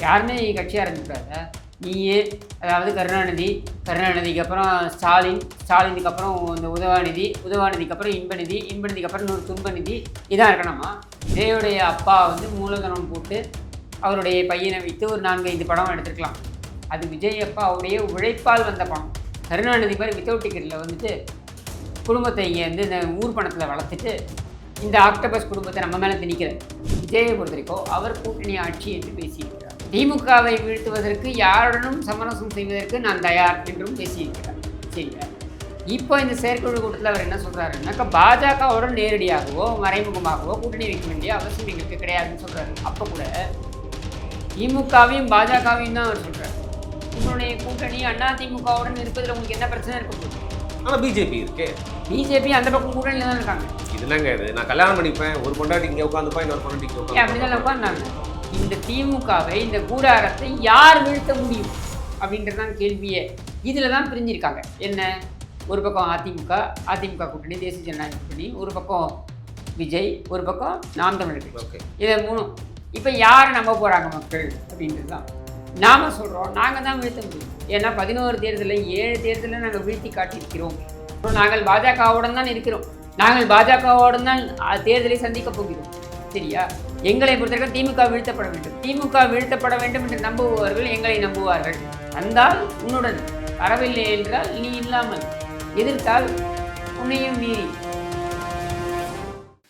யாருமே கட்சி ஆரம்பிக்கூடாதா? நீயே அதாவது கருணாநிதிக்கு அப்புறம் ஸ்டாலினுக்கு அப்புறம் இந்த உதவாநிதிக்கு அப்புறம் இன்பநிதிக்கு அப்புறம் இன்னொரு துன்பநிதி இதான் இருக்கணுமா? விஜயுடைய அப்பா வந்து மூலதனம் போட்டு அவருடைய பையனை வைத்து ஒரு 4-5 படம் எடுத்துருக்கலாம். அது விஜய் அப்பா அவருடைய உழைப்பால் வந்த படம். கருணாநிதி மாதிரி வித்தவுட் டிக்கெட்டில் வந்துட்டு குடும்பத்தை இங்கே வந்து இந்த ஊர் பணத்தில் வளர்த்துட்டு இந்த ஆக்டோபஸ் குடும்பத்தை நம்ம மேலே திணிக்கிறார். விஜயை பொறுத்த வரைக்கும் அவர் கூட்டணி ஆட்சி என்று பேசியிருக்கிறார். திமுகவை வீழ்த்துவதற்கு யாருடனும் சமரசம் செய்வதற்கு நான் தயார் என்றும் பேசியிருக்கிறார். சரியா? இப்போ இந்த செயற்குழு கூட்டத்தில் அவர் என்ன சொல்கிறாருன்னாக்கா பாஜகவுடன் நேரடியாகவோ மறைமுகமாகவோ கூட்டணி வைக்க வேண்டிய அவசியம் எங்களுக்கு கிடையாதுன்னு சொல்கிறாரு. அப்போ கூட திமுகவையும் பாஜகவையும் தான் அவர் சொல்கிறார். உங்களுடைய கூட்டணி அதிமுகவுடன் இருப்பதில் உங்களுக்கு என்ன பிரச்சனை இருக்க போகுது? ஆனால் பிஜேபி இருக்கே. பிஜேபி அந்த பக்கம் கூட்டணியில் தான் இருக்காங்க. இதுலங்க இது நான் கல்யாணம் பண்ணிப்பேன், ஒரு பொண்டாட்டி இங்கே உட்காந்துப்பா, இன்னொரு பொண்டாட்டி இங்கே அப்படிதான் உட்காந்தாங்க. இந்த திமுகவை இந்த கூடாரத்தை யார் வீழ்த்த முடியும் அப்படின்றதான் கேள்வியே. இதில் தான் பிரிஞ்சிருக்காங்க. என்ன, ஒரு பக்கம் அதிமுக கூட்டணி, தேசிய ஜனநாயக கூட்டணி, ஒரு பக்கம் விஜய், ஒரு பக்கம் நாம் தமிழர் கட்சி. இதை மூணும் இப்போ யார் நம்ப போகிறாங்க மக்கள் அப்படின்றது தான் நாம் சொல்கிறோம். நாங்கள் தான் வீழ்த்த முடியும். ஏன்னா 11 தேர்தலில் 7 தேர்தலில் நாங்கள் வீழ்த்தி காட்டியிருக்கிறோம். நாங்கள் பாஜகவுடன் தான் இருக்கிறோம். நாங்கள் பாஜகவுடன் தான் தேர்தலை சந்திக்கப் போகிறோம். சரியா? எங்களை பொறுத்தவரைக்கும் திமுக வீழ்த்தப்பட வேண்டும் என்று நம்புபவர்கள் எங்களை நம்புவார்கள். வந்தால் உன்னுடன், வரவில்லை என்றால் நீ இல்லாமல், எதிர்த்தால் உன்னையும் மீறி.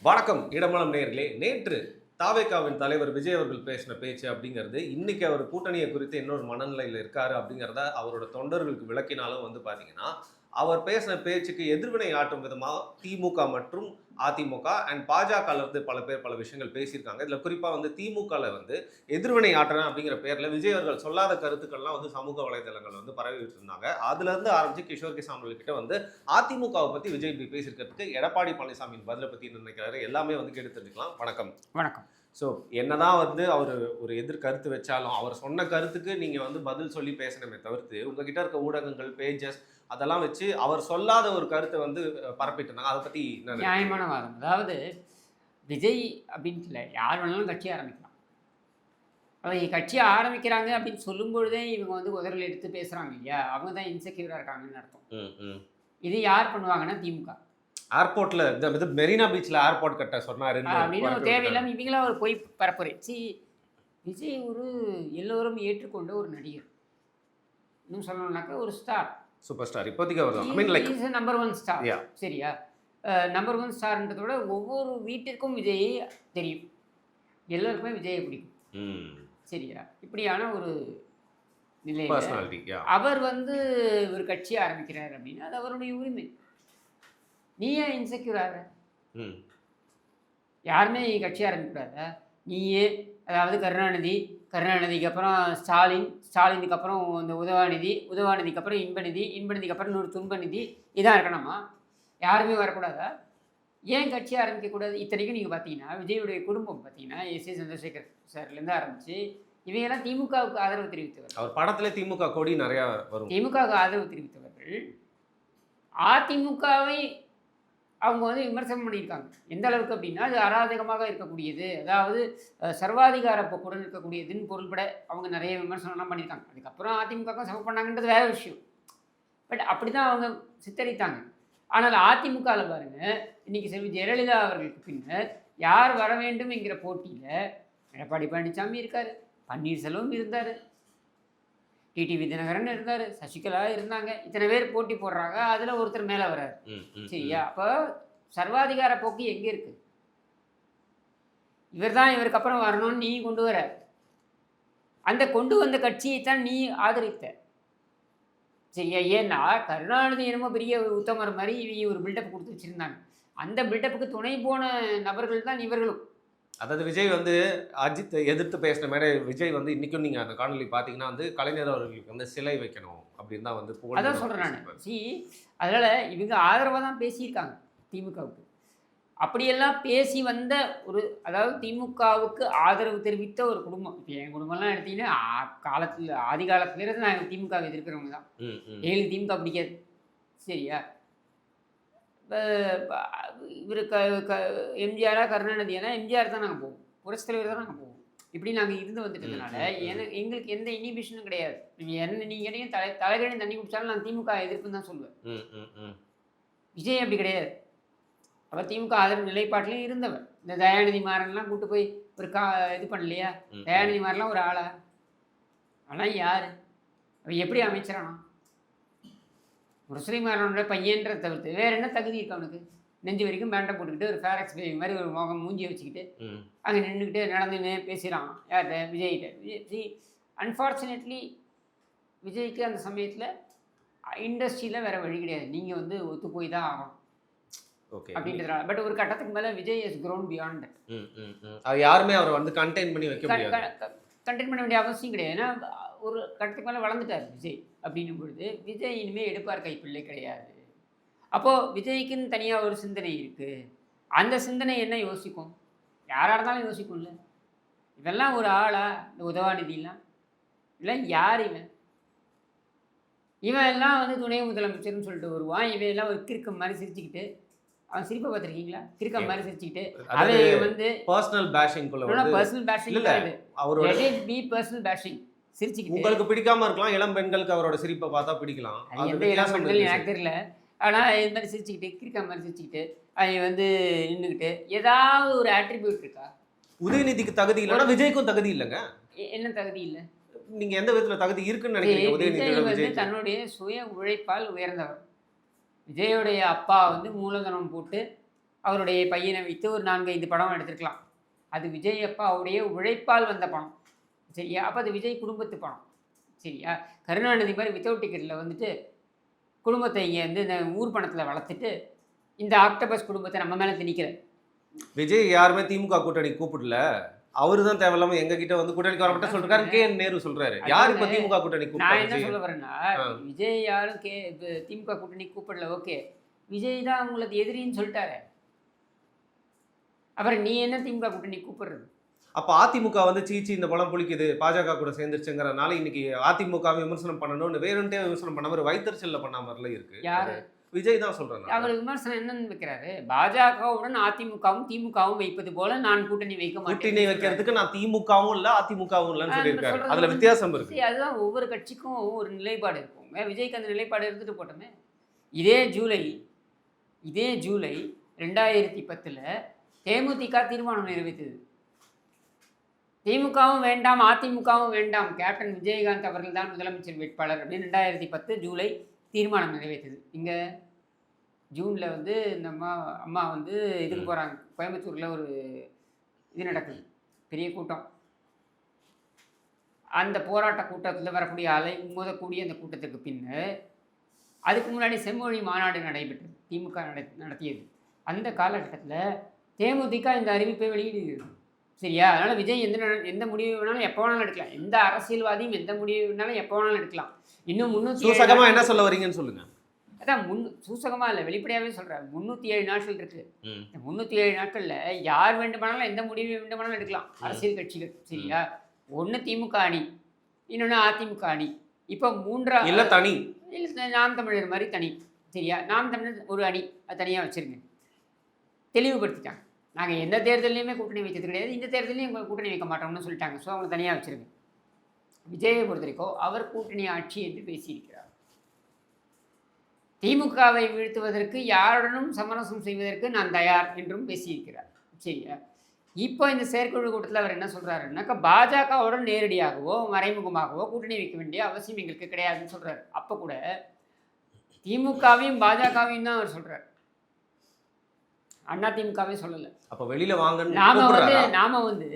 வணக்கம் இடமலம் நேயர்களே. நேற்று தாவேகாவின் தலைவர் விஜய் அவர்கள் பேசின பேச்சு அப்படிங்கிறது இன்னைக்கு அவர் கூட்டணியை குறித்து இன்னொரு மனநிலையில் இருக்காரு அப்படிங்கிறத அவரோட தொண்டர்களுக்கு விளக்கினாலும் வந்து பார்த்தீங்கன்னா, அவர் பேசின பேச்சுக்கு எதிர்வினை ஆற்றும் விதமாக திமுக மற்றும் அதிமுக அண்ட் பாஜகலேருந்து பல பேர் பல விஷயங்கள் பேசியிருக்காங்க. இதில் குறிப்பாக வந்து திமுகவில் வந்து எதிர்வினை ஆற்றணும் அப்படிங்கிற பேரில் விஜய் அவர்கள் சொல்லாத கருத்துக்கள்லாம் வந்து சமூக வலைதளங்கள் வந்து பரவிட்டு இருந்தாங்க. அதுலேருந்து ஆரம்பித்து கிஷோர் கிசாமல் கிட்ட வந்து அதிமுகவை பற்றி விஜய் இப்படி பேசியிருக்கிறதுக்கு எடப்பாடி பழனிசாமியின் பதிலை பற்றி நினைக்கிறாரு. எல்லாமே வந்து கேட்டு தெரிஞ்சுக்கலாம். வணக்கம். ஸோ என்னதான் வந்து அவர் ஒரு எதிர்கருத்து வச்சாலும் அவர் சொன்ன கருத்துக்கு நீங்கள் வந்து பதில் சொல்லி பேசணுமே தவிர்த்து உங்ககிட்ட இருக்க ஊடகங்கள், பேஜஸ் அதெல்லாம் வச்சு அவர் சொல்லாத ஒரு கருத்தை வந்து பரப்பிட்டு இருந்தாங்க. அதை பற்றி நியாயமான வாதம். அதாவது விஜய் அப்படின்ட்டு இல்லை, யார் வேணாலும் கட்சி ஆரம்பிக்கலாம். அவங்க கட்சி ஆரம்பிக்கிறாங்க அப்படின்னு சொல்லும்பொழுதே இவங்க வந்து உதறல் எடுத்து பேசுகிறாங்க இல்லையா, அவங்க தான் இன்செக்யூராக இருக்காங்கன்னு அர்த்தம். இது யார் பண்ணுவாங்கன்னா திமுக. ஏர்போர்ட்ல இந்த மெரினா பீச்ல ஏர்போர்ட் கட்ட சொன்னாரு அப்படின்னு தேவையில்லாமல் இவங்களா ஒரு போய் பரப்புறேன். விஜய் ஒரு எல்லோரும் ஏற்றுக்கொண்ட ஒரு நடிகர். இன்னும் சொல்லணும்னாக்கா ஒரு ஸ்டார், சூப்பர் ஸ்டார். இப்போதைக்கு அவர் நம்பர் 1 ஸ்டார். சரியா? நம்பர் 1 ஸ்டார்ன்றத விட ஒவ்வொரு வீட்டிற்கும் விஜய் தெரியும், எல்லோருக்குமே விஜயை பிடிக்கும். சரியா? இப்படியான ஒரு நிலையில் அவர் வந்து ஒரு கட்சி ஆரம்பிக்கிறார் அப்படின்னா அது அவருடைய உரிமை. நீ ஏன் இன்செக்யூர் ஆகிற? யாருமே கட்சி ஆரம்பிக்கூடாதா? நீயே அதாவது கருணாநிதிக்கு அப்புறம் ஸ்டாலினுக்கு அப்புறம் இந்த உதவாநிதிக்கு அப்புறம் இன்பநிதிக்கு அப்புறம் இன்னொரு துன்பநிதி இதான் இருக்கணுமா? யாருமே வரக்கூடாதா? ஏன் கட்சி ஆரம்பிக்கக்கூடாது? இத்தனைக்கும் நீங்கள் பார்த்தீங்கன்னா விஜயுடைய குடும்பம் பார்த்தீங்கன்னா எஸ் ஏ சந்திரசேகர் சார்லேருந்து ஆரம்பித்து இவங்கெல்லாம் திமுகவுக்கு ஆதரவு தெரிவித்தவர். அவர் படத்தில் திமுக கொடி நிறையா வரும். திமுகவுக்கு ஆதரவு தெரிவித்தவர்கள் அதிமுகவை அவங்க வந்து விமர்சனம் பண்ணியிருக்காங்க. எந்த அளவுக்கு அப்படின்னா அது அராஜகமாக இருக்கக்கூடியது, அதாவது சர்வாதிகார போக்குடன் இருக்கக்கூடியதுன்னு பொருள்பட அவங்க நிறைய விமர்சனம்லாம் பண்ணியிருக்காங்க. அதுக்கப்புறம் அதிமுக சப்போர்ட் பண்ணாங்கன்றது வேறு விஷயம். பட் அப்படி தான் அவங்க சித்தரித்தாங்க. ஆனால் அதிமுகவில் பாருங்கள், இன்றைக்கி செல்வி ஜெயலலிதா அவர்களுக்கு பின்னர் யார் வர வேண்டும் என்கிற போட்டியில் எடப்பாடி பழனிசாமி இருக்கார், பன்னீர்செல்வம் இருந்தார், டிடிவி தினகரன் இருந்தார், சசிகலா இருந்தாங்க. இத்தனை பேர் போட்டி போடுறாங்க. அதில் ஒருத்தர் மேலே வர்றாரு. சரியா? அப்போ சர்வாதிகார போக்கு எங்கே இருக்குது? இவர் தான் இவருக்கு அப்புறம் வரணும்னு நீ கொண்டு வர, அந்த கொண்டு வந்த கட்சியை தான் நீ ஆதரித்த. சரியா? ஏன்னா கருணாநிதி என்னமோ பெரிய ஒரு உத்தமர் மாதிரி இவங்க ஒரு பில்டப் கொடுத்து வச்சுருந்தாங்க. அந்த பில்டப்புக்கு துணை போன நபர்கள் தான் இவர்களும். அதாவது விஜய் வந்து அஜித் எதிர்த்து பேசின மாதிரி விஜய் வந்து இன்றைக்கும் நீங்கள் அந்த காணொலி பார்த்தீங்கன்னா வந்து கலைஞர் அவர்களுக்கு வந்து சிலை வைக்கணும் அப்படின்னு தான் வந்து அதான் சொல்கிறேன் நான். அதனால் இவங்க ஆதரவாக தான் பேசியிருக்காங்க திமுகவுக்கு. அப்படியெல்லாம் பேசி வந்த ஒரு, அதாவது திமுகவுக்கு ஆதரவு தெரிவித்த ஒரு குடும்பம். இப்போ என் குடும்பம்லாம் எடுத்திங்கன்னா ஆதி காலத்துலேருந்து நாங்கள் திமுக எதிர்க்கிறவங்க தான். எங்களுக்கு திமுக பிடிக்காது. சரியா? இவர் எம்ஜிஆரா கருணாநிதியானா எம்ஜிஆர் தான் நாங்கள் போவோம், புரட்சித் தலைவர் தான் நாங்கள் போவோம். இப்படி நாங்கள் இருந்து வந்துட்டதுனால எங்களுக்கு எந்த இனிபிஷனும் கிடையாது. நீங்கள் கேட்டீங்க தலைகளையும் தண்ணி குடிச்சாலும் நான் திமுக எதிர்ப்புன்னு தான் சொல்லுவேன். விஜய் அப்படி கிடையாது. அவர் திமுக ஆதரவு நிலைப்பாட்டிலையும் இருந்தவர். இந்த தயாநிதி மாறன்லாம் கூட்டு போய் ஒரு இது பண்ணலையா? தயாநிதி மாறன்லாம் ஒரு ஆளா? ஆனால் யார் அவன் எப்படி அமைச்சரானா? முரசொலி மாறனோட பையன்ற தவிர்த்து வேற என்ன தகுதி இருக்கு அவனுக்கு? நெஞ்சு வரைக்கும் பேண்டை போட்டுக்கிட்டு ஒரு ஃபேரக்ஸ் பேபி மாதிரி ஒரு முகம் மூஞ்சியை வச்சுக்கிட்டு அங்கே நின்றுக்கிட்டு நடந்துன்னு பேசுகிறான். யார்கிட்ட? விஜய்கிட்ட. விஜய் அன்ஃபார்ச்சுனேட்லி விஜய்க்கு அந்த சமயத்தில் இண்டஸ்ட்ரியில் வேறு வழி கிடையாது. நீங்கள் வந்து ஒத்து போய் தான் ஆகணும் அப்படின்றதுனால. பட் ஒரு கட்டத்துக்கு மேலே விஜய் இஸ் க்ரோன் பியாண்ட். அது யாருமே அவரை வந்து கண்டெயின் பண்ணி வைக்க முடியாது. கண்டெயின் பண்ண வேண்டிய அவசியம் கிடையாது. ஏன்னா ஒரு கட்டத்துக்கு மேலே வளர்ந்துட்டார் விஜய். அப்படின்னும் பொழுது விஜய் இனிமேல் எடுப்பார் கைப்பிள்ளை கிடையாது. அப்போது விஜய்க்குன்னு தனியாக ஒரு சிந்தனை இருக்குது. அந்த சிந்தனை என்ன யோசிக்கும்? யாராக இருந்தாலும் யோசிக்கும்ல. இதெல்லாம் ஒரு ஆளா? இந்த உதவாநிதியெலாம் இல்லை யார் இவன்? இவன் எல்லாம் வந்து துணை முதலமைச்சர்னு சொல்லிட்டு வருவான். இவன் எல்லாம் ஒரு கிறுக்கம் மாதிரி சிரிச்சுக்கிட்டு, அவன் சிரிப்பை பார்த்துருக்கீங்களா? கிறுக்கம் மாதிரி சிரிச்சுக்கிட்டு அவன் வந்து பர்சனல் பேஷிங் பர்சனல் பேஷிங் கிடையாது. அவரோட பி பர்சனல் பேஷிங் சிரிச்சுக்கிட்டு உங்களுக்கு பிடிக்காம இருக்கலாம். இளம் பெண்களுக்கு அவரோட சிரிப்பை பார்த்தா பிடிக்கலாம். அது எந்த இளம் பெண்கள் எனக்கு தெரியல. ஆனால் இது மாதிரி சிரிச்சுக்கிட்டு கிறுக்க மாதிரி சிரிச்சுக்கிட்டு அவன் வந்து நின்றுக்கிட்டு ஏதாவது ஒரு ஆட்ரிபியூட் இருக்கா? உதயநிதிக்கு தகுதி இல்லைன்னா விஜய்க்கும் தகுதி இல்லைங்க. என்ன தகுதி இல்லை? நீங்க எந்த விதத்துல தகுதி இருக்குன்னு நினைக்கிறீங்க? விஜய் வந்து தன்னுடைய சுய உழைப்பால் உயர்ந்தவர். விஜயோடைய அப்பா வந்து மூலதனம் போட்டு அவருடைய பையனை வைத்து ஒரு 4-5 படம் எடுத்திருக்கலாம். அது விஜய் அப்பாவுடைய உழைப்பால் வந்த பணம். சரியா? அப்போ அது விஜய் குடும்பத்து பணம். சரியா? கருணாநிதி மாதிரி வித்தவுட் டிக்கெட்டில் வந்துட்டு குடும்பத்தை இங்கே வந்து இந்த ஊர் பணத்தில் வளர்த்துட்டு இந்த ஆக்டோபஸ் குடும்பத்தை நம்ம மேலே திணிக்கிற விஜய் யாருமே திமுக கூட்டணி கூப்பிடல. அவரு தான் தேவையில்லாம எங்க கிட்ட வந்து கூட்டணிக்கு வரப்பட்ட சொல்றாரு. கே.என். நேரு சொல்றாரு. யார் இப்ப திமுக கூட்டணி கூப்பிட்டு? நான் என்ன சொல்ல வரேன்னா, விஜய் யாரும் திமுக கூட்டணி கூப்பிடல. ஓகே, விஜய் தான் உங்களுக்கு எதிரின்னு சொல்லிட்டாரு. அப்புறம் நீ என்ன திமுக கூட்டணி கூப்பிடுறது? அப்ப அதிமுக வந்து சீச்சி இந்த படம் புளிக்குது, பாஜக கூட சேர்ந்துருச்சுங்கிறனால இன்னைக்கு அதிமுக விமர்சனம் பண்ணணும்னு வேணும்ட்டே விமர்சனம் பண்ண மாதிரி வைத்தறிச்சல்ல பண்ண மாதிரிலாம் இருக்கு. யாரு? விஜய் தான் சொல்றேன். அவர் விமர்சனம் என்னன்னு வைக்கிறாரு? பாஜகவுடன் அதிமுகவும் திமுகவும் வைப்பது போல நான் கூட்டணி வைக்க மாட்டேன். கூட்டணி வைக்கிறதுக்கு நான் திமுகவும் இல்ல அதிமுகவும் இல்லைன்னு சொல்லியிருக்காரு. அதுல வித்தியாசம் இருக்கு. அதுதான் ஒவ்வொரு கட்சிக்கும் ஒரு நிலைப்பாடு இருக்கும். விஜய்க்கு அந்த நிலைப்பாடு இருந்துட்டு போட்டோமே. இதே ஜூலை 2010 தேமுதிக தீர்மானம் நிறைவேற்றுது. திமுகவும் வேண்டாம் அதிமுகவும் வேண்டாம், கேப்டன் விஜயகாந்த் அவர்கள் தான் முதலமைச்சர் வேட்பாளர் அப்படின்னு 2010 ஜூலை தீர்மானம் நிறைவேற்றுது. இங்கே ஜூனில் வந்து இந்த அம்மா வந்து இதுக்கு போகிறாங்க. கோயம்புத்தூரில் ஒரு இது நடக்குது, பெரிய கூட்டம். அந்த போராட்ட கூட்டத்தில் வரக்கூடிய மோதக்கூடிய அந்த கூட்டத்துக்கு பின்னர் அதுக்கு முன்னாடி செம்மொழி மாநாடு நடைபெற்றது, திமுக நடத்தியது. அந்த காலகட்டத்தில் தேமுதிக இந்த அறிவிப்பை வெளியிடுகிறது. சரியா? அதனால் விஜய் எந்த முடிவு வேணாலும் எப்போ வேணாலும் எடுக்கலாம். எந்த அரசியல்வாதியும் எந்த முடிவு வேணாலும் எப்போ வேணாலும் எடுக்கலாம். இன்னும் 307 என்ன சொல்ல வரீங்கன்னு சொல்லுங்க. அதான் சூசகமாக இல்லை, வெளிப்படையாகவே சொல்கிறேன். 307 நாட்கள் இருக்குது. இந்த 307 நாட்களில் யார் வேண்டுமானாலும் எந்த முடிவு வேண்டுமானாலும் எடுக்கலாம் அரசியல் கட்சிகள். சரியா? ஒன்று திமுக அணி, இன்னொன்று அதிமுக அணி. இப்போ இல்லை தனி இல்லை நாம் தமிழர் மாதிரி தனி. சரியா? நாம் தமிழர் ஒரு அணி, அது தனியாக வச்சுருங்க. தெளிவுபடுத்திட்டாங்க. நாங்கள் எந்த தேர்தலையுமே கூட்டணி வைக்கிறது கிடையாது, இந்த தேர்தலையும் எங்களுக்கு கூட்டணி வைக்க மாட்டோம்னு சொல்லிட்டாங்க. ஸோ அவங்க தனியாக வச்சுருங்க. விஜயை பொறுத்த வரைக்கும் அவர் கூட்டணி ஆட்சி என்று பேசியிருக்கிறார். திமுகவை வீழ்த்துவதற்கு யாருடனும் சமரசம் செய்வதற்கு நான் தயார் என்றும் பேசியிருக்கிறார். சரியா? இப்போ இந்த செயற்குழு கூட்டத்தில் அவர் என்ன சொல்கிறாருன்னாக்கா, பாஜகவுடன் நேரடியாகவோ மறைமுகமாகவோ கூட்டணி வைக்க வேண்டிய அவசியம் எங்களுக்கு கிடையாதுன்னு சொல்கிறார். அப்போ கூட திமுகவையும் பாஜகவையும் தான் அவர் சொல்கிறார், அதிமுகவே சொல்லலை. அப்போ வெளியில் வாங்க நாம வந்து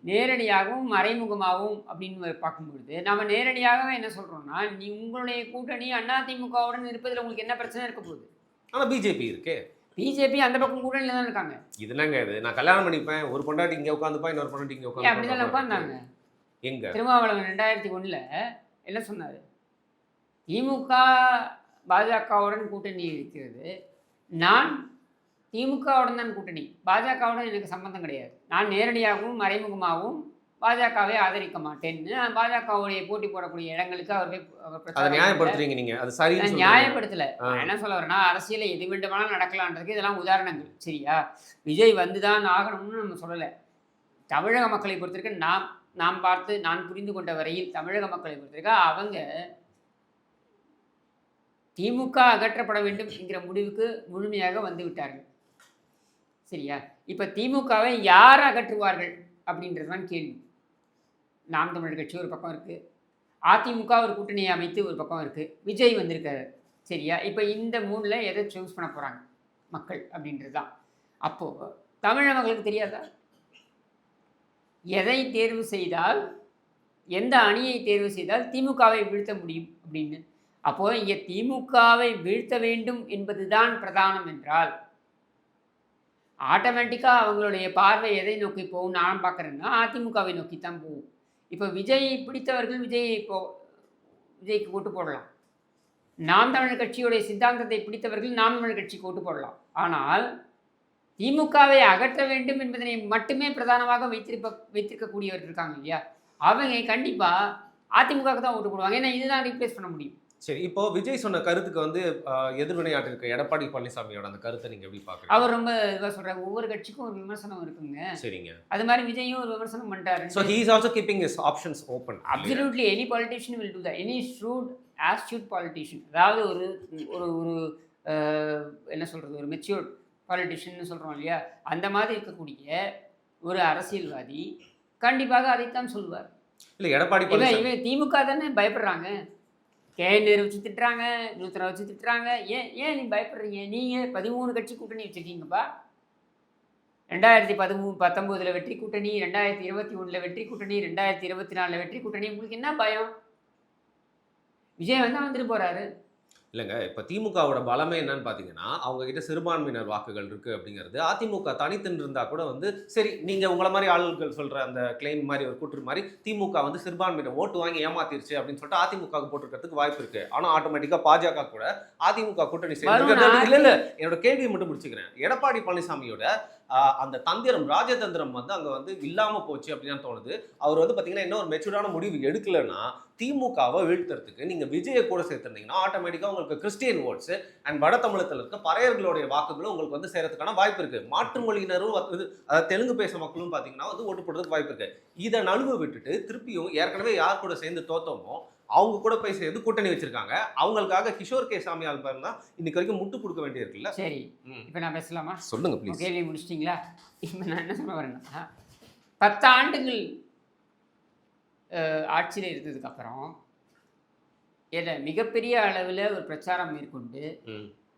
நேரடியாகவும் மறைமுகமாகவும் அப்படின்னு பார்க்கும்பொழுது நாம நேரடியாகவே என்ன சொல்கிறோம்னா, நீ உங்களுடைய கூட்டணி அதிமுகவுடன் இருப்பதில் உங்களுக்கு என்ன பிரச்சனை இருக்க போகுது? ஆனால் பிஜேபி இருக்கே. பிஜேபி அந்த பக்கம் கூட்டணியில் தான் இருக்காங்க. இது என்னங்க இது? நான் கல்யாணம் பண்ணிப்பேன், ஒரு பொண்டாட்டி இங்கே உட்காந்துப்பா, இன்னொரு பொண்டாட்டி இங்கே உட்காந்து அப்படிதான் உட்காந்தாங்க. எங்க திருமாவளவன் 2001 என்ன சொன்னார்? திமுக பாஜகவுடன் கூட்டணி இருக்கிறது, நான் திமுகவுடன் தான் கூட்டணி, பாஜகவுடன் எனக்கு சம்பந்தம் கிடையாது, நான் நேரடியாகவும் மறைமுகமாகவும் பாஜகவை ஆதரிக்க மாட்டேன்னு பாஜகவுடைய போட்டி போடக்கூடிய இடங்களுக்கு அவர் நியாயப்படுத்துறீங்க. நீங்க அது சரி நியாயப்படுத்தல. என்ன சொல்ல வரேன்னா, அரசியல எது வேண்டுமானாலும் நடக்கலான்றதுக்கு இதெல்லாம் உதாரணங்கள். சரியா? விஜய் வந்துதான் ஆகணும்னு நம்ம சொல்லலை. தமிழக மக்களை பொறுத்தவரைக்கும் நான் புரிந்து கொண்ட வரையில் தமிழக மக்களை பொறுத்தவரைக்கும் அவங்க திமுக அகற்றப்பட வேண்டும் என்கிற முடிவுக்கு முழுமையாக வந்து விட்டார்கள். சரியா? இப்போ திமுகவை யார் அகற்றுவார்கள் அப்படின்றது தான் கேள்வி. நாம் தமிழர் கட்சி ஒரு பக்கம் இருக்குது, அதிமுக ஒரு கூட்டணியை அமைத்து ஒரு பக்கம் இருக்குது, விஜய் வந்திருக்காரு. சரியா? இப்போ இந்த மூணில் எதை சூஸ் பண்ண போகிறாங்க மக்கள் அப்படின்றது தான். அப்போது தமிழக மக்களுக்கு தெரியாதா எதை தேர்வு செய்தால், எந்த அணியை தேர்வு செய்தால் திமுகவை வீழ்த்த முடியும் அப்படின்னு? அப்போது இங்கே திமுகவை வீழ்த்த வேண்டும் என்பது தான் பிரதானம் என்றால் ஆட்டோமேட்டிக்காக அவங்களுடைய பார்வை எதை நோக்கி போகும் நான் பார்க்குறேன்னா அதிமுகவை நோக்கி தான் போகும். இப்போ விஜய் பிடித்தவர்கள் விஜய்க்கு ஓட்டு போடலாம். நாம் தமிழர் கட்சியுடைய சித்தாந்தத்தை பிடித்தவர்கள் நாம் தமிழர் கட்சிக்கு ஓட்டு போடலாம். ஆனால் திமுகவை அகற்ற வேண்டும் என்பதனை மட்டுமே பிரதானமாக வைத்திருக்கக்கூடியவர்கள் இருக்காங்க இல்லையா, அவங்க கண்டிப்பாக அதிமுகவுக்கு தான் ஓட்டு போடுவாங்க. ஏன்னா இதுதான் ரீப்ளேஸ் பண்ண முடியும். சரி, இப்போ விஜய் சொன்ன கருத்துக்கு வந்து எதிர்வினையாட்டிருக்க எடப்பாடி பழனிசாமியோட அந்த கருத்தை நீங்க எப்படி பாக்குறீங்க? அவர் ரொம்ப இதுவாக சொல்றாரு, ஒவ்வொரு கட்சிக்கும் ஒரு விமர்சனம் இருக்குங்க. சரிங்க. அது மாதிரி விஜயும் ஒரு விமர்சனம் பண்றாரு. So he is also keeping his options open. Absolutely, any politician will do that. Any astute politician, அதாவது ஒரு ஒரு ஒரு என்ன சொல்றது, ஒரு மெச்சூர்ட் பாலிட்டிஷியன் சொல்றோம் இல்லையா, அந்த மாதிரி இருக்கக்கூடிய ஒரு அரசியல்வாதி கண்டிப்பாக அதைத்தான் சொல்லுவார். இல்லை, எடப்பாடி இவன் திமுக தானே பயப்படுறாங்க. கேஎன்ஆர் வச்சு திட்டுறாங்க, நூத்தரை வச்சு திட்டுறாங்க. ஏன் நீ பயப்படுறீங்க? நீங்கள் 13 கட்சி கூட்டணி வச்சுருக்கீங்கப்பா. 2019 வெற்றி கூட்டணி, 2021 வெற்றி கூட்டணி, 2024 வெற்றி கூட்டணி. உங்களுக்கு என்ன பயம்? விஜய் வந்துட்டு போகிறாரு. இல்லைங்க, இப்போ திமுகவோட பலமே என்னன்னு பார்த்தீங்கன்னா, அவங்க கிட்ட சிறுபான்மையினர் வாக்குகள் இருக்குது அப்படிங்கிறது. அதிமுக தனித்துன்னு இருந்தால் கூட வந்து சரி, நீங்கள் உங்களை மாதிரி ஆளுகள் சொல்கிற அந்த கிளைம் மாதிரி ஒரு கூற்று மாதிரி திமுக வந்து சிறுபான்மையினர் ஓட்டு வாங்கி ஏமாத்திருச்சு அப்படின்னு சொல்லிட்டு அதிமுகவுக்கு போட்டிருக்கிறதுக்கு வாய்ப்பு இருக்குது. ஆனால் ஆட்டோமேட்டிக்காக பாஜக கூட அதிமுக கூட்டணி சேர்ந்து இல்லை என்னோட கேள்வியை மட்டும் முடிச்சுக்கிறேன். எடப்பாடி பழனிசாமியோட அந்த தந்திரம், ராஜதந்திரம் வந்து அங்கே வந்து இல்லாமல் போச்சு அப்படின்னு தோணுது. அவர் வந்து பார்த்தீங்கன்னா இன்னும் ஒரு மெச்சூர்டான முடிவு எடுக்கலைன்னா திமுகவை வீழ்த்துறதுக்கு நீங்கள் விஜயை கூட சேர்த்துருந்தீங்கன்னா ஆட்டோமேட்டிக்காக உங்களுக்கு கிறிஸ்டியன் ஓட்ஸ் அண்ட் வட தமிழகத்தில் இருக்க பறையர்களுடைய வாக்குகளும் உங்களுக்கு வந்து சேரத்துக்கான வாய்ப்பு இருக்குது. மாற்று மொழியினரும் அதாவது தெலுங்கு பேச மக்களும் பார்த்தீங்கன்னா வந்து ஓட்டு போடுறதுக்கு வாய்ப்பு இருக்குது. இதை நழுவ விட்டுட்டு திருப்பியும் ஏற்கனவே யார் கூட சேர்ந்து தோத்தோமோ அவங்க கூட போய் சேர்ந்து கூட்டணி வச்சிருக்காங்க. அவங்களுக்காக கிஷோர் கே சாமியால் பாருங்க இன்னைக்கு வரைக்கும் முட்டு கொடுக்க வேண்டிய இருக்குல்ல. சரி, இப்போ நான் பேசலாமா? சொல்லுங்க ப்ளீஸ். கேள்வி முடிச்சிட்டிங்களா? இப்போ நான் என்ன சொல்ல வரேன்னா, 10 ஆண்டுகள் ஆட்சியில் இருந்ததுக்கப்புறம் மிகப்பெரிய அளவில் ஒரு பிரச்சாரம் மேற்கொண்டு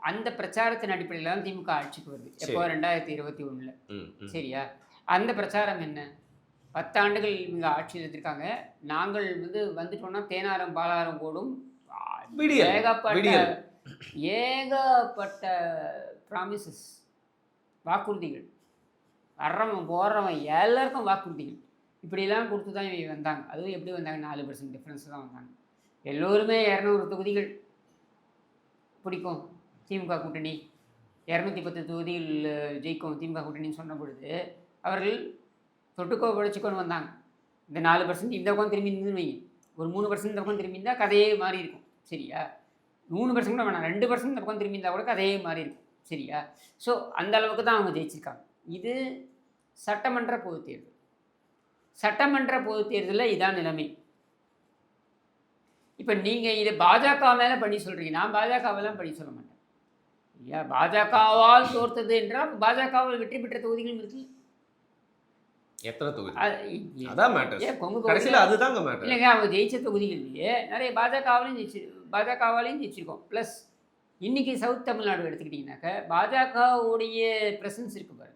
அந்த பிரச்சாரத்தின் அடிப்படையில் தான் திமுக ஆட்சிக்கு வருது. எப்போ? 2021. சரியா? அந்த பிரச்சாரம் என்ன? 10 ஆண்டுகள் இவங்க ஆட்சியில் இருந்திருக்காங்க. நாங்கள் வந்துட்டோம்னா தேனாரம் பாலாரம் போடும், ஏகப்பட்ட ப்ராமிசஸ், வாக்குறுதிகள், வர்றவன் போடுறவன் எல்லாருக்கும் வாக்குறுதிகள் இப்படிலாம் கொடுத்து தான் இவங்க வந்தாங்க. அதுவும் எப்படி வந்தாங்க? 4% டிஃப்ரென்ஸ் தான் வந்தாங்க. எல்லோருமே 200 தொகுதிகள் பிடிக்கும் திமுக கூட்டணி, 210 தொகுதிகள் ஜெயிக்கும் திமுக கூட்டணின்னு சொன்ன பொழுது அவர்கள் தொட்டுக்கோ பிழைச்சிக்கோன்னு வந்தாங்க. இந்த 4% இந்த பக்கம் திரும்பி இருந்து வைங்க, ஒரு 3% இந்த பக்கம் திரும்பி இருந்தால் கதையே மாறி இருக்கும். சரியா? 3% கூட வேணாம், 2% இந்த பக்கம் திரும்பி இருந்தால் கூட கதையே மாறி இருக்கும். சரியா? ஸோ அந்த அளவுக்கு தான் அவங்க ஜெயிச்சிருக்காங்க. இது சட்டமன்ற பொதுத் தேர்தல். சட்டமன்ற பொதுத் தேர்தலில் இதான் நிலைமை. இப்போ நீங்கள் இதை பாஜக மேலே பண்ணி சொல்கிறீங்க, நான் பாஜகவெல்லாம் பண்ணி சொல்ல மாட்டேன். ஐயா, பாஜகவால் தோர்த்தது என்றால் பாஜகவால் வெற்றி பெற்ற தொகுதிகளும் இருக்குது. எத்தனை தொகுதி? அதான் மேட்டர். கடைசியில் அதுதாங்க மேட்டர். இல்லைங்க, அவங்க ஜெயிச்ச தொகுதிகள்லையே நிறைய பாஜகவாலையும் ஜெயிச்சிருக்கோம். ப்ளஸ் இன்றைக்கி சவுத் தமிழ்நாடு எடுத்துக்கிட்டிங்கனாக்க பாஜகவுடைய ப்ரெசன்ஸ் இருக்குது பாருங்கள்.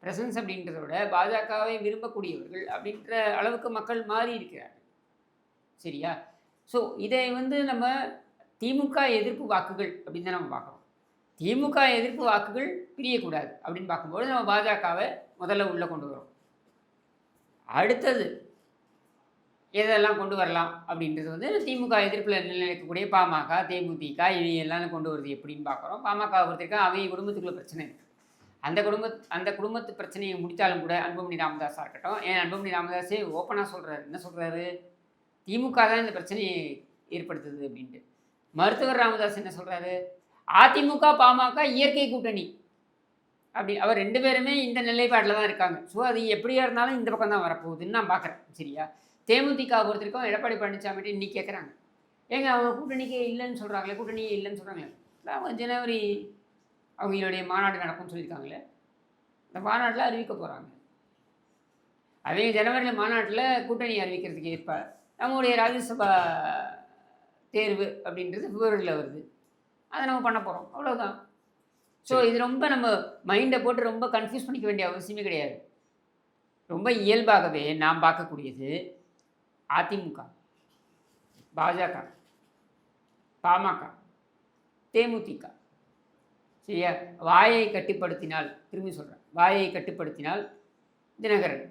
ப்ரெசன்ஸ் அப்படின்றத விட பாஜகவை விரும்பக்கூடியவர்கள் அப்படின்ற அளவுக்கு மக்கள் மாறி இருக்கிறார்கள். சரியா? ஸோ இதை நம்ம திமுக எதிர்ப்பு வாக்குகள் அப்படின்னு தான் நம்ம பார்க்குறோம். திமுக எதிர்ப்பு வாக்குகள் பிரியக்கூடாது அப்படின்னு பார்க்கும்போது நம்ம பாஜகவை முதல்ல உள்ளே கொண்டு வரோம். அடுத்தது எதெல்லாம் கொண்டு வரலாம் அப்படின்றது திமுக எதிர்ப்பில் நிலைக்கக்கூடிய பாமக, தேமுதிக இவையெல்லாம் கொண்டு வருது எப்படின்னு பார்க்குறோம். பாமக பொறுத்திருக்கா அவங்க குடும்பத்துக்குள்ள பிரச்சனை இருக்குது. அந்த குடும்பத்து பிரச்சனையை முடித்தாலும் கூட அன்புமணி ராமதாஸாக இருக்கட்டும், ஏன் அன்புமணி ராமதாஸே ஓப்பனாக சொல்கிறாரு, என்ன சொல்கிறாரு, திமுக தான் இந்த பிரச்சனையை ஏற்படுத்துது அப்படின்ட்டு. மருத்துவர் ராமதாஸ் என்ன சொல்கிறாரு, அதிமுக பாமக இயற்கை கூட்டணி அப்படி அவர் 2 பேருமே இந்த நிலைப்பாட்டில் தான் இருக்காங்க. ஸோ அது எப்படியா இருந்தாலும் இந்த பக்கம் தான் வரப்போகுதுன்னு நான் பார்க்குறேன். சரியா? தேமுதிக பொறுத்தவரைக்கும் எடப்பாடி பழனிசாமிகிட்ட இன்னைக்கு கேட்குறாங்க. ஏங்க அவங்க கூட்டணிக்கே இல்லைன்னு சொல்கிறாங்களே, கூட்டணியே இல்லைன்னு சொல்கிறாங்களே. அவங்க ஜனவரி அவங்களுடைய மாநாடு நடக்கும்னு சொல்லியிருக்காங்களே. இந்த மாநாட்டில் அறிவிக்க போகிறாங்க. அவங்க ஜனவரியில் மாநாட்டில் கூட்டணி அறிவிக்கிறதுக்கு ஏற்ப நம்முடைய ராஜ்யசபா தேர்வு அப்படின்றது பிப்ரவரியில் வருது. அதை நம்ம பண்ண போகிறோம். அவ்வளோதான். ஸோ இது ரொம்ப நம்ம மைண்டை போட்டு ரொம்ப கன்ஃபியூஸ் பண்ணிக்க வேண்டிய அவசியமே கிடையாது. ரொம்ப இயல்பாகவே நாம் பார்க்கக்கூடியது அதிமுக, பாஜக, பாமக, தேமுதிக. சரியா? வாயை கட்டுப்படுத்தினால், திரும்பி சொல்கிறேன், வாயை கட்டுப்படுத்தினால் தினகரன்.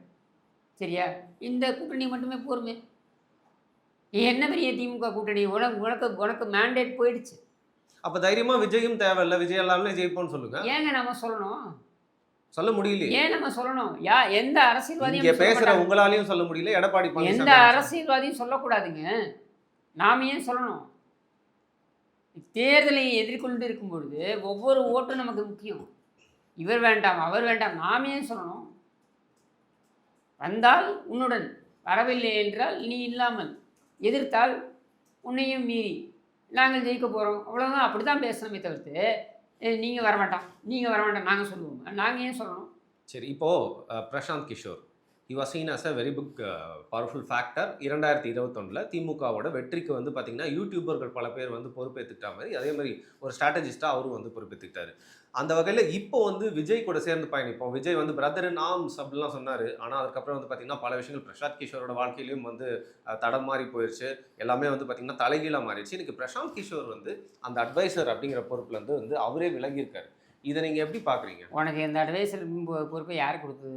சரியா? இந்த கூட்டணி மட்டுமே போருமே. என்ன பெரிய திமுக கூட்டணி? உனக்கு மேண்டேட் போயிடுச்சு. அப்ப தைரியமா விஜயும் தேவையில்ல, விஜய் எல்லாமே ஜெயிப்போம்னு சொல்லுங்க. ஏங்க நம்ம சொல்லணும்? சொல்ல முடியலையே. ஏன் நம்ம சொல்லணும்? எந்த அரசியல்வாதியும் இங்க பேசுற உங்களாலையும் சொல்ல முடியல, எடப்பாடி எந்த பழனிசாமி அரசியல்வாதியும் சொல்லக்கூடாதுங்க. நாம ஏன் சொல்லணும்? தேர்தலை எதிர்கொண்டு இருக்கும் பொழுது ஒவ்வொரு ஓட்டும் நமக்கு முக்கியம். இவர் வேண்டாம், அவர் வேண்டாம், நாம ஏன் சொல்லணும்? வந்தால் உன்னுடன், வரவில்லை என்றால் நீ இல்லாமல், எதிர்த்தால் உன்னையும் மீறி நாங்கள் ஜெயிக்க போகிறோம். அவ்வளோதான். அப்படி தான் பேசணுமே தவிர்த்து நீங்கள் வரமாட்டான், நீங்கள் வரமாட்டான் நாங்கள் சொல்லுவோம். நாங்கள் ஏன் சொல்லணும்? சரி, இப்போது Prashant Kishor he was seen as a very big powerful factor 2021 திமுகவோட வெற்றிக்கு வந்து பார்த்திங்கன்னா யூடியூபர்கள் பல பேர் வந்து பொறுப்பேற்றுக்கிட்ட மாதிரி, அதே மாதிரி ஒரு ஸ்ட்ராட்டஜிஸ்ட்டாக அவரும் வந்து பொறுப்பேற்றுக்கிட்டாரு. அந்த வகையில் இப்போ வந்து விஜய் கூட சேர்ந்து பயணிப்போம், விஜய் வந்து பிரதர் இன் ஆர்ம்ஸ் அப்படிலாம் சொன்னார். ஆனால் அதுக்கப்புறம் வந்து பார்த்திங்கன்னா பல விஷயங்கள் பிரசாந்த் கிஷோரோட வாழ்க்கையிலையும் வந்து தடம் மாறி போயிடுச்சு. எல்லாமே வந்து பார்த்திங்கன்னா தலைகீழாக மாறிடுச்சு. இன்னைக்கு பிரசாந்த் கிஷோர் வந்து அந்த அட்வைசர் அப்படிங்கிற பொறுப்புலேருந்து வந்து அவரே விலகியிருக்காரு. இதை நீங்கள் எப்படி பார்க்குறீங்க? உனக்கு இந்த அட்வைசர் பொறுப்பை யார் கொடுத்தது?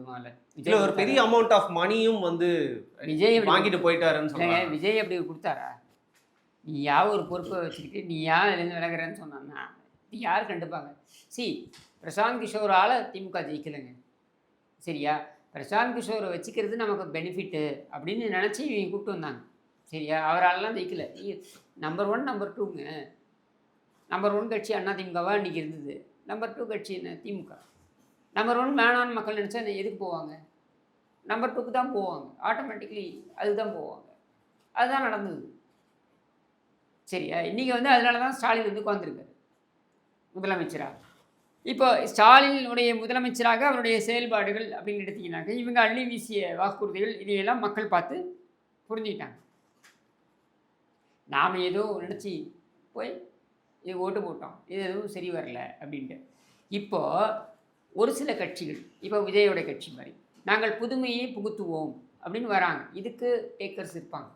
இல்லை, ஒரு பெரிய அமௌண்ட் ஆஃப் மணியும் வந்து விஜய் வாங்கிட்டு போயிட்டாருன்னு சொல்லுங்க. விஜய் எப்படி கொடுத்தாரா? நீ ஒரு பொறுப்பை வச்சுக்கிட்டு நீ இதுலேருந்து விலகிறேன்னு சொன்னான்னா யார் கண்டுப்பாங்க? பிரசாந்த் கிஷோரால் திமுக ஜெயிக்கலைங்க. சரியா? பிரசாந்த் கிஷோரை வச்சுக்கிறது நமக்கு பெனிஃபிட்டு அப்படின்னு நினச்சி இவங்க கூப்பிட்டு வந்தாங்க. சரியா? அவராலலாம் ஜெயிக்கலை. நம்பர் 1 நம்பர் 2ங்க. நம்பர் 1 கட்சி அதிமுகவா இன்றைக்கி இருந்தது. நம்பர் 2 கட்சி என்ன? திமுக. நம்பர் 1 வேணான்னு மக்கள் நினச்சா எதுக்கு போவாங்க? நம்பர் 2க்கு தான் போவாங்க. ஆட்டோமேட்டிக்லி அதுக்கு தான் போவாங்க. அதுதான் நடந்தது. சரியா? இன்றைக்கி வந்து அதனால தான் ஸ்டாலின் வந்து உட்காந்துருக்காரு முதலமைச்சராக. இப்போ ஸ்டாலினுடைய முதலமைச்சராக அவருடைய செயல்பாடுகள் அப்படின்னு எடுத்திங்கனாக்க இவங்க அள்ளி வீசிய வாக்குறுதிகள் இதையெல்லாம் மக்கள் பார்த்து புரிஞ்சுக்கிட்டாங்க. நாம் ஏதோ நினச்சி போய் இது ஓட்டு போட்டோம், இது எதுவும் சரி வரல அப்படின்ட்டு. இப்போது ஒரு சில கட்சிகள், இப்போ விஜயோட கட்சி மாதிரி, நாங்கள் புதுமையை புகுத்துவோம் அப்படின்னு வராங்க. இதுக்கு டேக்கர்ஸ் இருப்பாங்க.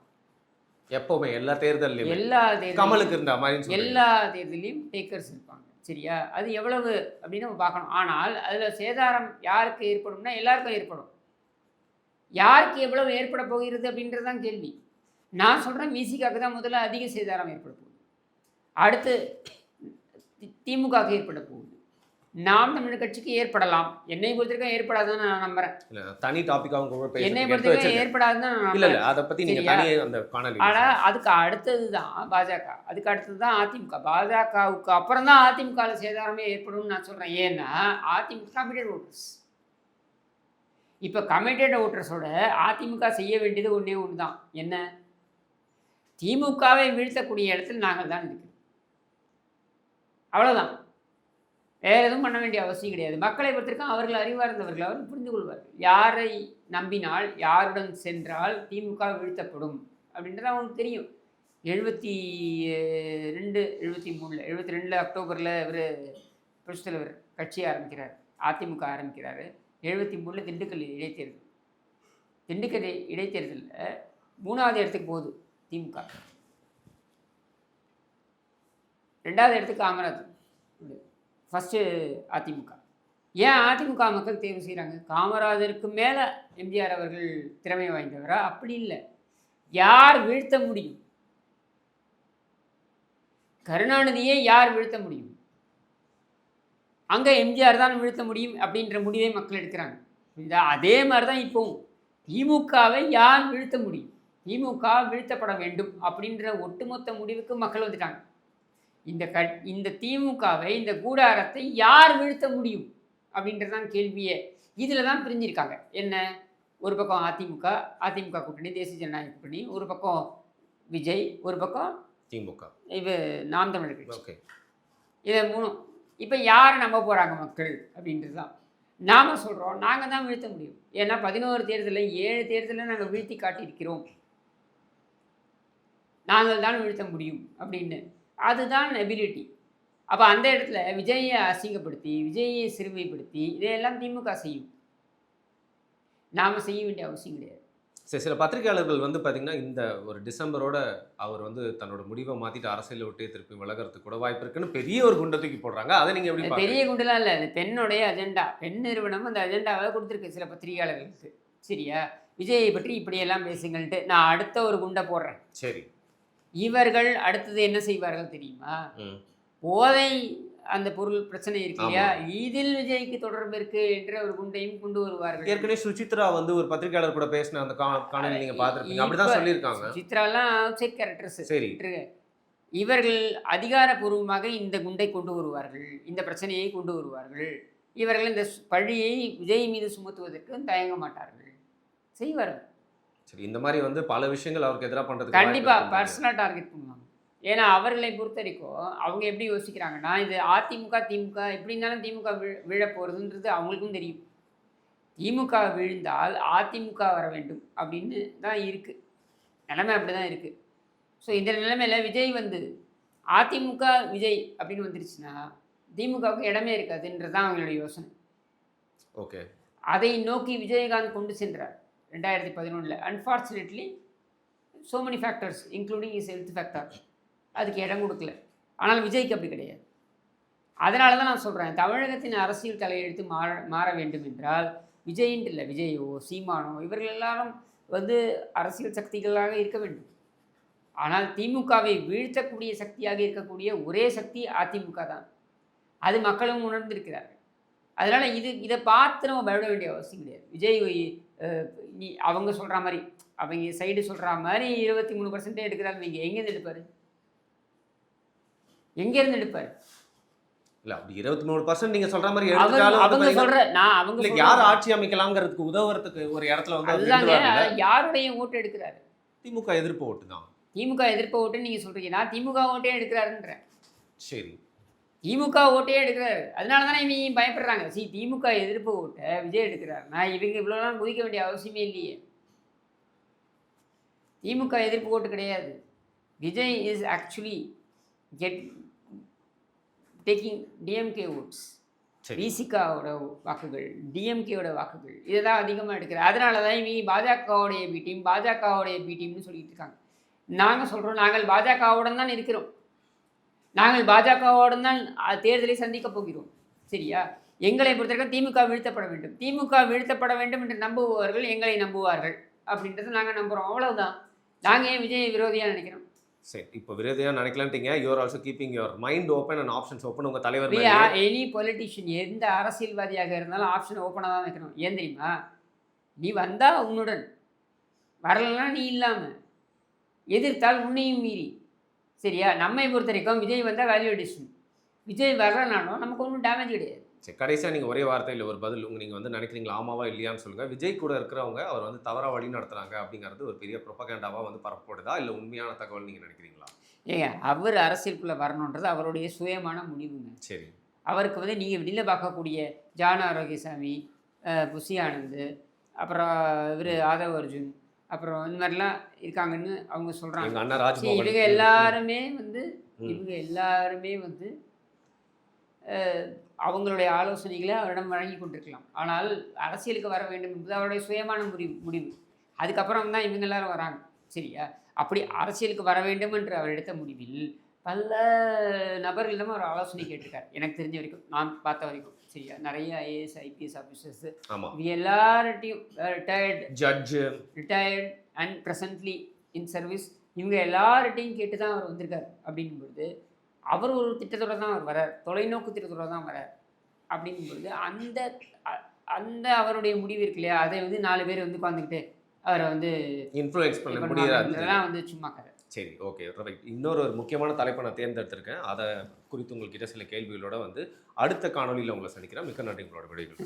எப்போவுமே எல்லா தேர்தலையும், கமலுக்கு இருந்த மாதிரி எல்லா தேர்தலையும் டேக்கர்ஸ் இருப்பாங்க. சரியா? அது எவ்வளவு அப்படின்னு நம்ம பார்க்கணும். ஆனால் அதில் சேதாரம் யாருக்கு ஏற்படும்னா எல்லாருக்கும் ஏற்படும். யாருக்கு எவ்வளவு ஏற்பட போகிறது அப்படின்றது தான் கேள்வி. நான் சொல்கிறேன், விசிகாவுக்கு தான் முதல்ல அதிக சேதாரம் ஏற்பட போகுது. அடுத்து திமுகவுக்கு ஏற்பட போகுது. நாம் தமிழர் கட்சிக்கு ஏற்படலாம். என்னை பொறுத்தவரைக்கும் ஏற்படாதுன்னு நான் நம்புறேன். தனி டாபிக்காக என்னை பொறுத்தவரைக்கும் ஏற்படாதுன்னு நான் நம்புறேன். அதை பற்றி நீங்கள் ஆனால் அதுக்கு அடுத்தது தான் பாஜக, அதுக்கு அடுத்தது தான் அதிமுக. பாஜகவுக்கு அப்புறம் தான் அதிமுகவில் சேதாரமே ஏற்படும்னு நான் சொல்கிறேன். ஏன்னா அதிமுக கமிட்டட் ஓட்டர்ஸ். இப்போ கமிட்டட் ஓட்டர்ஸோட அதிமுக செய்ய வேண்டியது ஒன்றே ஒன்று தான். என்ன? திமுகவை வீழ்த்தக்கூடிய இடத்துல நாங்கள் தான் இருக்கிறோம். அவ்வளோதான். வேறு எதுவும் பண்ண வேண்டிய அவசியம் கிடையாது. மக்களை பொறுத்திருக்கும் அவர்கள் அறிவார்ந்தவர்கள், அவர்கள் புரிந்து கொள்வார்கள். யாரை நம்பினால், யாருடன் சென்றால் திமுக வீழ்த்தப்படும் அப்படின்றது அவங்களுக்கு தெரியும். 72 அக்டோபரில் இவர் புரட்சித் தலைவர் கட்சி ஆரம்பிக்கிறார், அதிமுக ஆரம்பிக்கிறார். 73 திண்டுக்கல் இடைத்தேர்தல். திண்டுக்கல் இடைத்தேர்தலில் 3வது இடத்துக்கு போகுது திமுக. 2வது இடத்துக்கு காமராஜ், ஃபஸ்ட்டு அதிமுக. ஏன் அதிமுக மக்கள் தேர்வு செய்கிறாங்க? காமராஜருக்கு மேலே எம்ஜிஆர் அவர்கள் திறமை வாய்ந்தவரா? அப்படி இல்லை. யார் வீழ்த்த முடியும்? கருணாநிதியை யார் வீழ்த்த முடியும்? அங்கே எம்ஜிஆர் தான் வீழ்த்த முடியும் அப்படின்ற முடிவை மக்கள் எடுக்கிறாங்க. அதே மாதிரி தான் இப்போவும் திமுகவை யார் வீழ்த்த முடியும்? திமுக வீழ்த்தப்பட வேண்டும் அப்படின்ற ஒட்டுமொத்த முடிவுக்கு மக்கள் வந்துட்டாங்க. இந்த திமுகவை, இந்த கூடாரத்தை யார் வீழ்த்த முடியும் அப்படின்றது தான் கேள்வியே. இதில் தான் பிரிஞ்சிருக்காங்க. என்ன, ஒரு பக்கம் அதிமுக கூட்டணி, தேசிய ஜனநாயக கூட்டணி, ஒரு பக்கம் விஜய், ஒரு பக்கம் திமுக, இது நாம் தமிழர் கட்சி. ஓகே. இதை 3 இப்போ யாரை நம்ப போகிறாங்க மக்கள் அப்படின்றது தான். நாம் சொல்கிறோம், நாங்கள் தான் வீழ்த்த முடியும். ஏன்னா 11 தேர்தலில் 7 தேர்தலில் நாங்கள் வீழ்த்தி காட்டியிருக்கிறோம், நாங்கள் தான் வீழ்த்த முடியும் அப்படின்னு. அதுதான் எபிலிட்டி. அப்போ அந்த இடத்துல விஜயை அசிங்கப்படுத்தி, விஜயை சிறுமைப்படுத்தி இதையெல்லாம் திமுக செய்யும். நாம் செய்ய வேண்டிய அவசியம் கிடையாது. சரி, சில பத்திரிகையாளர்கள் வந்து பார்த்தீங்கன்னா இந்த ஒரு டிசம்பரோட அவர் வந்து தன்னோட முடிவை மாற்றிட்டு அரசியலை விட்டே திருப்பி விலகிறதுக்கு கூட வாய்ப்பு இருக்குன்னு பெரிய ஒரு குண்டை தூக்கி போடுறாங்க. அதை நீங்கள் எப்படி பெரிய குண்டுலாம் இல்லை, அது பெண்ணுடைய அஜெண்டா. பெண் நிறுவனம் அந்த அஜெண்டாவை கொடுத்துருக்கு சில பத்திரிகையாளர்களுக்கு. சரியா, விஜயை பற்றி இப்படியெல்லாம் பேசுங்கள்ட்டு நான் அடுத்த ஒரு குண்டை போடுறேன். சரி, இவர்கள் அடுத்தது என்ன செய்வார்கள் தெரியுமா? போதை அந்த பொருள் பிரச்சனை இருக்கு இல்லையா, இதில் விஜய்க்கு தொடர்பு இருக்கு என்ற ஒரு குண்டையும் கொண்டு வருவார்கள். ஏற்கனவே சுசித்ரா வந்து ஒரு பத்திரிகையாளர் கூட பேசின அந்த காணொலி நீங்க பார்த்திருப்பீங்க. அப்படிதான் சொல்லியிருக்காங்க. சுசித்ராலாம் அவுட் சைட் கேரக்டர்ஸ். சரி, இவர்கள் அதிகாரப்பூர்வமாக இந்த குண்டை கொண்டு வருவார்கள், இந்த பிரச்சனையை கொண்டு வருவார்கள். இவர்கள் இந்த பழியை விஜய் மீது சுமத்துவதற்கு தயங்க மாட்டார்கள், செய்வார்கள். சரி, இந்த மாதிரி வந்து பல விஷயங்கள் அவருக்கு எதிராக பண்றதுக்கு கண்டிப்பாக பர்சனலாக டார்கெட் பண்ணுவாங்க. ஏன்னா அவர்களை பொறுத்த வரைக்கும் அவங்க எப்படி யோசிக்கிறாங்கன்னா, இது திமுக எப்படி இருந்தாலும் திமுக விழ போகிறதுன்றது அவங்களுக்கும் தெரியும். திமுக விழுந்தால் அதிமுக வர வேண்டும் அப்படின்னு தான் இருக்குது, நிலைமை அப்படி தான் இருக்குது. ஸோ இந்த நிலைமையில் விஜய் வந்து அதிமுக விஜய் அப்படின்னு வந்துருச்சுன்னா திமுகவுக்கு இடமே இருக்காதுன்றது தான் அவங்களுடைய யோசனை. ஓகே, அதை நோக்கி விஜயகாந்த் கொண்டு சென்றார் 2011. Unfortunately so many factors including is health factor அதுக்கு இடம் கொடுக்கல. ஆனால் விஜய்க்கு அப்படி கிடையாது. அதனால தான் நான் சொல்கிறேன், தமிழகத்தின் அரசியல் தலையெழுத்து மாற வேண்டும் என்றால் விஜயின்ட்டு இல்லை, விஜயோ சீமானோ இவர்கள் எல்லாரும் வந்து அரசியல் சக்திகளாக இருக்க வேண்டும். ஆனால் திமுகவை வீழ்த்தக்கூடிய சக்தியாக இருக்கக்கூடிய ஒரே சக்தி அதிமுக தான். அது மக்களும் உணர்ந்திருக்கிறார்கள். அதனால் இதை பார்த்து நம்ம பயப்பட வேண்டிய அவசியம் கிடையாது. விஜய் அவங்க சொல்கிற மாதிரி, அவங்க சைடு சொல்கிற மாதிரி 23% எடுக்கிறாங்க. நீங்கள் எங்கேருந்து எடுப்பார்? எங்கேருந்து எடுப்பார்? இல்லை, அப்படி 23% நீங்கள் சொல்கிற மாதிரி எடுத்தாலும் அவங்க சொல்கிற நான் அவங்க யார் ஆட்சி அமைக்கலாங்கிறதுக்கு உதவுறதுக்கு ஒரு இடத்துல வந்து அதுதாங்க. யாருடைய ஓட்டு எடுக்கிறாரு? திமுக எதிர்ப்பு ஓட்டு தான். திமுக எதிர்ப்பு ஓட்டுன்னு நீங்கள் சொல்கிறீங்க, நான் திமுக ஓட்டே எடுக்கிறாருன்றேன். சரி, திமுக ஓட்டே எடுக்கிறாரு. அதனால தானே இவங்க பயப்படுறாங்க. திமுக எதிர்ப்பு ஓட்டை விஜய் எடுக்கிறாருன்னா இவங்க இவ்வளோலாம் குதிக்க வேண்டிய அவசியமே இல்லையே. திமுக எதிர்ப்பு ஓட்டு கிடையாது. Vijay is actually taking DMK votes. விசிகாவோட வாக்குகள், டிஎம்கேவோட வாக்குகள், இதை தான் அதிகமாக எடுக்கிறார். அதனால தான் இவங்க பாஜகவுடைய பி டீம்னு சொல்லிட்டு இருக்காங்க. நாங்கள் சொல்கிறோம், நாங்கள் பாஜகவுடன் தான் இருக்கிறோம், நாங்கள் பாஜகவுடன் தான் தேர்தலை சந்திக்கப் போகிறோம். சரியா, எங்களை பொறுத்தவரைக்கும் திமுக வீழ்த்தப்பட வேண்டும், திமுக வீழ்த்தப்பட வேண்டும் என்று நம்புபவர்கள் எங்களை நம்புவார்கள் அப்படின்றத நாங்கள் நம்புகிறோம். அவ்வளவுதான். நாங்கள் ஏன் விஜய் விரோதியாக நினைக்கிறோம்? சரி, இப்போ விரோதியாக நினைக்கலான்ட்டீங்க. You're also keeping your mind open and options open. உங்கள் தலைவர் எனி பொலிட்டிஷியன், எந்த அரசியல்வாதியாக இருந்தாலும் ஆப்ஷன் ஓப்பனாக தான் வைக்கணும். ஏன் தெரியுமா? நீ வந்தால் உன்னுடன், வரலன்னா நீ இல்லாமல், எதிர்த்தால் உன்னையும் மீறி. சரியா, நம்மை பொறுத்த வரைக்கும் விஜய் வந்தால் வேல்யூ அடிஷன், விஜய் வரலனாலும் நமக்கு ஒன்றும் டேமேஜ் கிடையாது. சரி, கடைசியாக நீங்கள் ஒரே வார்த்தையில் ஒரு பதில் நீங்கள் வந்து நினைக்கிறீங்களா, ஆமாவா இல்லையான்னு சொல்லுங்கள். விஜய் கூட இருக்கிறவங்க அவர் வந்து தவறாக வழி நடத்துகிறாங்க அப்படிங்கிறது ஒரு பெரிய ப்ரொபகேண்டாவாக வந்து பரப்பப்படுதா, இல்லை உண்மையான தகவல் நீங்கள் நினைக்கிறீங்களா? ஏங்க, அவர் அரசியலுக்குள்ளே வரணுன்றது அவருடைய சுயமான முடிவுங்க. சரி, அவருக்கு வந்து நீங்கள் வெளியில் பார்க்கக்கூடிய ஜான ஆரோக்கியசாமி, புஷி ஆனந்த், அப்புறம் இவர் ஆதவ் அர்ஜுன், அப்புறம் இந்த மாதிரிலாம் இருக்காங்கன்னு அவங்க சொல்கிறாங்க. இவங்க எல்லாருமே வந்து அவங்களுடைய ஆலோசனைகளை அவரிடம் வழங்கி கொண்டிருக்கலாம். ஆனால் அரசியலுக்கு வர வேண்டும் என்பது அவருடைய சுயமான முடிவு. அதுக்கப்புறம் தான் இவங்க எல்லாரும் வராங்க. சரியா, அப்படி அரசியலுக்கு வர வேண்டும் என்று அவர் எடுத்த முடிவில் பல நபர்களிடம் அவர் ஆலோசனை கேட்டிருக்கார். எனக்கு தெரிஞ்ச வரைக்கும், நான் பார்த்த வரைக்கும். சரியா, நிறைய ஐஏஎஸ் ஐபிஎஸ் ஆஃபீஸர்ஸ், எல்லார்ட்டையும் retired and presently in service, இவங்க எல்லார்ட்டையும் கேட்டு தான் அவர் வந்திருக்கார். அப்படிங்கும்பொழுது அவர் ஒரு திட்டத்தோடு தான் அவர் வரார், தொலைநோக்கு திட்டத்தோடு தான் வரார். அப்படிங்கும்பொழுது அந்த அவருடைய முடிவு இருக்கு இல்லையா, அதை வந்து 4 பேர் வந்து உட்காந்துக்கிட்டு அவரை வந்து இன்ஃப்ளூயன்ஸ் பண்ண முடியாது. அதெல்லாம் வந்து சும்மா கதை. சரி, ஓகே, ரைட். இன்னொரு முக்கியமான தலைப்பை நான் தேர்ந்தெடுத்திருக்கேன். அதை குறித்து உங்கள்கிட்ட சில கேள்விகளோட வந்து அடுத்த காணொலியில் உங்களை சந்திக்கிறேன். மிக்க நன்றி உங்களோட விடைகள்.